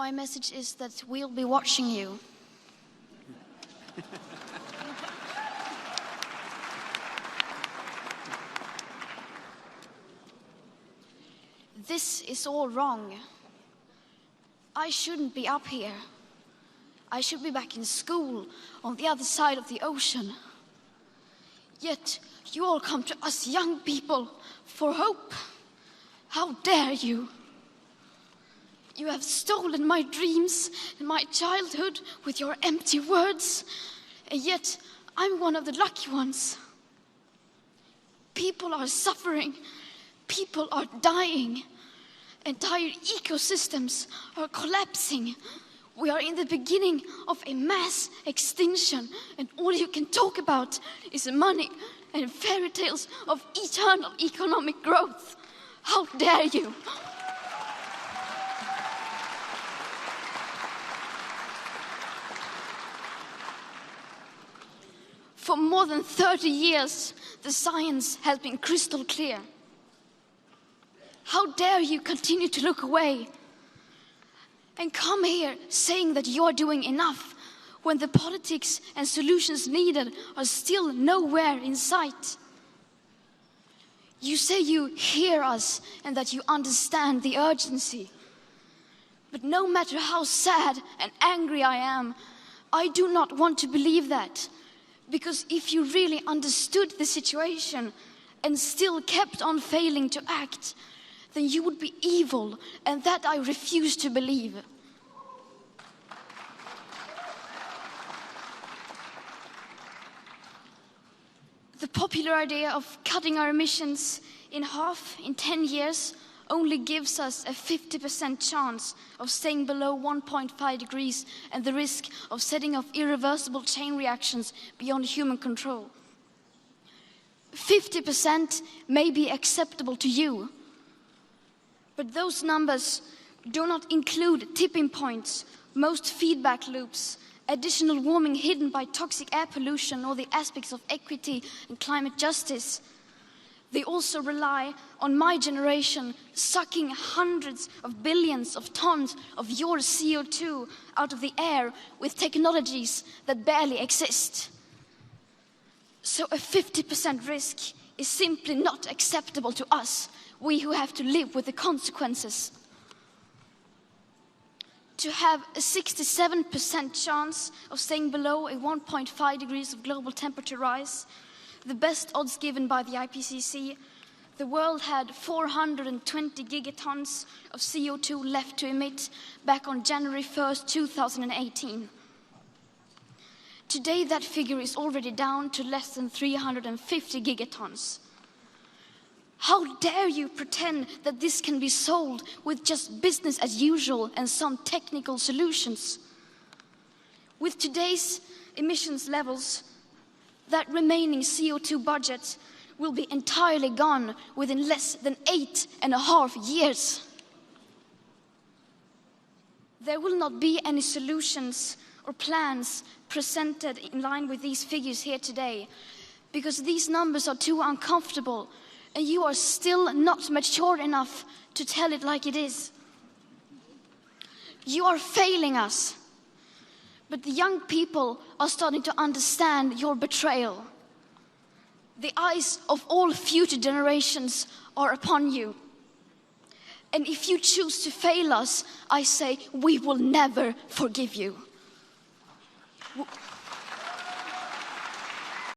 My message is that we'll be watching you. This is all wrong. I shouldn't be up here. I should be back in school on the other side of the ocean. Yet you all come to us young people for hope. How dare you? You have stolen my dreams and my childhood with your empty words, and yet I'm one of the lucky ones. People are suffering, people are dying, entire ecosystems are collapsing. We are in the beginning of a mass extinction, and all you can talk about is money and fairy tales of eternal economic growth. How dare you? For more than 30 years, the science has been crystal clear. How dare you continue to look away and come here saying that you're doing enough when the politics and solutions needed are still nowhere in sight? You say you hear us and that you understand the urgency. But no matter how sad and angry I am, I do not want to believe that. Because if you really understood the situation and still kept on failing to act, then you would be evil, and that I refuse to believe. The popular idea of cutting our emissions in half in 10 years only gives us a 50% chance of staying below 1.5 degrees and the risk of setting off irreversible chain reactions beyond human control. 50% may be acceptable to you, but those numbers do not include tipping points, most feedback loops, additional warming hidden by toxic air pollution, or the aspects of equity and climate justice. They also rely on my generation sucking hundreds of billions of tons of your CO2 out of the air with technologies that barely exist. So a 50% risk is simply not acceptable to us, we who have to live with the consequences. To have a 67% chance of staying below a 1.5 degrees of global temperature rise, the best odds given by the IPCC, the world had 420 gigatons of CO2 left to emit back on January 1st, 2018. Today, that figure is already down to less than 350 gigatons. How dare you pretend that this can be solved with just business as usual and some technical solutions? With today's emissions levels, that remaining CO2 budget will be entirely gone within less than 8.5 years. There will not be any solutions or plans presented in line with these figures here today, because these numbers are too uncomfortable and you are still not mature enough to tell it like it is. You are failing us. But the young people are starting to understand your betrayal. The eyes of all future generations are upon you. And if you choose to fail us, I say we will never forgive you.